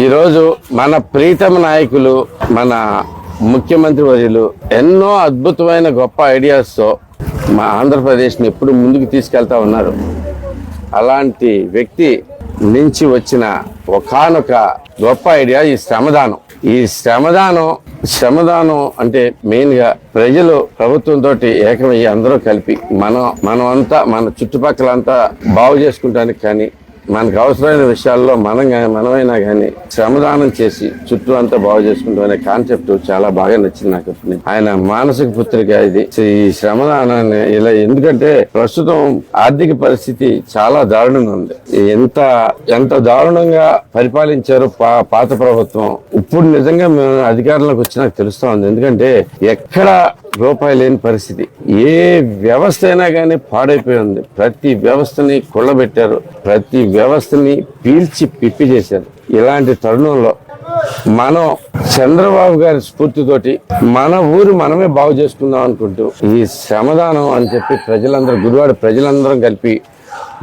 ఈరోజు మన ప్రీతమ నాయకులు, మన ముఖ్యమంత్రి వర్యులు ఎన్నో అద్భుతమైన గొప్ప ఐడియాస్తో మా ఆంధ్రప్రదేశ్ని ఎప్పుడు ముందుకు తీసుకెళ్తా ఉన్నారు. అలాంటి వ్యక్తి నుంచి వచ్చిన ఒకానొక గొప్ప ఐడియా ఈ శ్రమదానం. ఈ శ్రమదానం అంటే మెయిన్గా ప్రజలు ప్రభుత్వంతో ఏకమయ్యి అందరూ కలిపి మనమంతా మన చుట్టుపక్కలంతా బాగు చేసుకుంటానికి కానీ, మనకు అవసరమైన విషయాల్లో మనమైనా కానీ శ్రమదానం చేసి చుట్టూ అంతా బాగు చేసుకుంటాం అనే కాన్సెప్ట్ చాలా బాగా నచ్చింది నాకు. ఆయన మానసిక పుత్రిక ఇది. ఈ శ్రమదానాన్ని ఇలా ఎందుకంటే ప్రస్తుతం ఆర్థిక పరిస్థితి చాలా దారుణంగా ఉంది. ఎంత దారుణంగా పరిపాలించారు పాత ప్రభుత్వం. ఇప్పుడు నిజంగా మేము అధికారంలోకి వచ్చి నాకు తెలుస్తా ఉంది. ఎందుకంటే ఎక్కడ రూపాయి లేని పరిస్థితి, ఏ వ్యవస్థ అయినా కానీ పాడైపోయి ఉంది. ప్రతి వ్యవస్థని కొల్లబెట్టారు, ప్రతి వ్యవస్థని పీల్చి పిప్పి చేశారు. ఇలాంటి తరుణంలో మనం చంద్రబాబు గారి స్ఫూర్తితోటి మన ఊరు మనమే బాగు చేసుకుందాం అనుకుంటూ ఈ శ్రమదానం అని చెప్పి గుడివాడ ప్రజలందరం కలిపి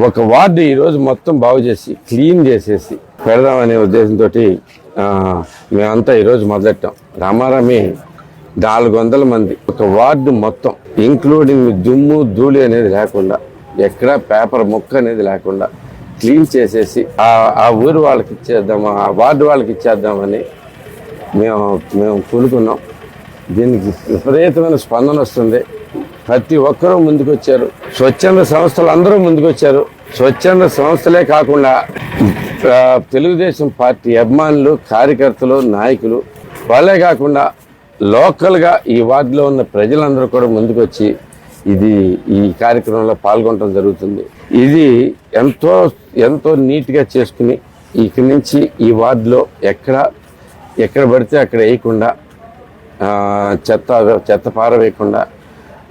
ఒక వార్డు ఈరోజు మొత్తం బాగు చేసి క్లీన్ చేసేసి పెడదామనే ఉద్దేశంతో మేమంతా ఈరోజు మొదలెట్టాం. రామారామి 400 మంది ఒక వార్డు మొత్తం, ఇంక్లూడింగ్ దుమ్ము ధూళి అనేది లేకుండా, ఎక్కడా పేపర్ ముక్క అనేది లేకుండా క్లీన్ చేసేసి ఆ ఊరు వాళ్ళకి ఇచ్చేద్దాము, ఆ వార్డు వాళ్ళకి ఇచ్చేద్దామని మేము కూలుకున్నాం. దీనికి విపరీతమైన స్పందన వస్తుంది. ప్రతి ఒక్కరూ ముందుకొచ్చారు. స్వచ్ఛంద సంస్థలు అందరూ ముందుకొచ్చారు. స్వచ్ఛంద సంస్థలే కాకుండా తెలుగుదేశం పార్టీ అభిమానులు, కార్యకర్తలు, నాయకులు, వాళ్ళే కాకుండా లోకల్గా ఈ వార్డులో ఉన్న ప్రజలందరూ కూడా ముందుకొచ్చి ఈ కార్యక్రమంలో పాల్గొనడం జరుగుతుంది. ఇది ఎంతో నీట్గా చేసుకుని ఇక్కడి నుంచి ఈ వార్డులో ఎక్కడ పడితే అక్కడ వేయకుండా, చెత్త పారవేయకుండా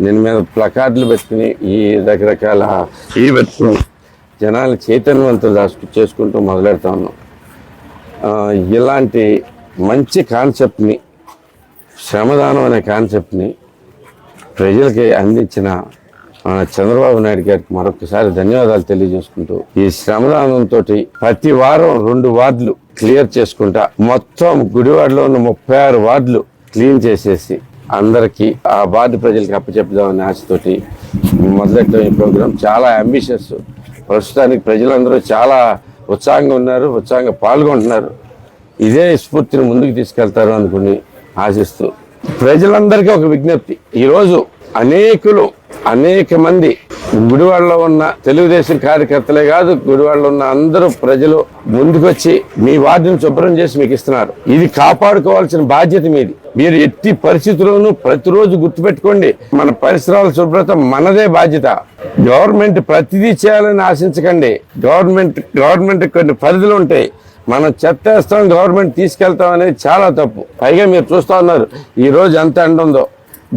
దీని మీద ప్లకార్డులు పెట్టుకుని ఈ రకరకాల పెట్టుకుని జనాలు చైతన్యవంతులు చేసుకుంటూ మొదలెడతా ఉన్నాం. ఇలాంటి మంచి కాన్సెప్ట్ని, శ్రమదానం అనే కాన్సెప్ట్ని ప్రజలకి అందించిన చంద్రబాబు నాయుడు గారికి మరొకసారి ధన్యవాదాలు తెలియజేసుకుంటూ, ఈ శ్రమదానంతో ప్రతి వారం 2 వార్డులు క్లియర్ చేసుకుంటా మొత్తం గుడివాడలో ఉన్న 36 వార్డులు క్లీన్ చేసేసి అందరికీ ఆ వార్డు ప్రజలకి అప్పచెప్పుదామనే ఆశతోటి మొదలెట్టడం ఈ ప్రోగ్రాం. చాలా అంబిషియస్. ప్రస్తుతానికి ప్రజలందరూ చాలా ఉత్సాహంగా ఉన్నారు, ఉత్సాహంగా పాల్గొంటున్నారు. ఇదే స్ఫూర్తిని ముందుకు తీసుకెళ్తారు అనుకుని ఆశిస్తూ ప్రజలందరికీ ఒక విజ్ఞప్తి. ఈరోజు అనేక మంది గుడివాడలో ఉన్న తెలుగుదేశం కార్యకర్తలే కాదు, గుడివాడలో ఉన్న అందరూ ప్రజలు ముందుకొచ్చి మీ వార్డును శుభ్రం చేసి మీకు ఇస్తున్నారు. ఇది కాపాడుకోవాల్సిన బాధ్యత మీది. మీరు ఎట్టి పరిస్థితుల్లోనూ ప్రతిరోజు గుర్తుపెట్టుకోండి, మన పరిసరాల శుభ్రత మనదే బాధ్యత. గవర్నమెంట్ ప్రతిదీ చేయాలని ఆశించకండి. గవర్నమెంట్ కొన్ని పరిధులు ఉంటాయి. మనం చెత్త వేస్తాం, గవర్నమెంట్ తీసుకెళ్తాం అనేది చాలా తప్పు. పైగా మీరు చూస్తూ ఉన్నారు ఈ రోజు ఎంత ఎండ ఉందో.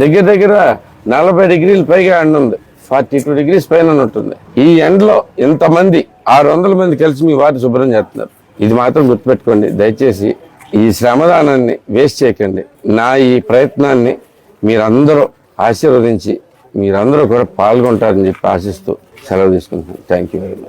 దగ్గర 40 డిగ్రీల పైగా ఎండ ఉంది. 42 డిగ్రీస్ పైన ఉంటుంది. ఈ ఎండలో ఇంతమంది 600 మంది కలిసి మీ వార్డు శుభ్రం చేస్తున్నారు. ఇది మాత్రం గుర్తుపెట్టుకోండి. దయచేసి ఈ శ్రమదానాన్ని వేస్ట్ చేయకండి. నా ఈ ప్రయత్నాన్ని మీరందరూ ఆశీర్వదించి మీరందరూ కూడా పాల్గొంటారని చెప్పి ఆశిస్తూ సెలవు తీసుకుంటున్నాను. Thank you very much.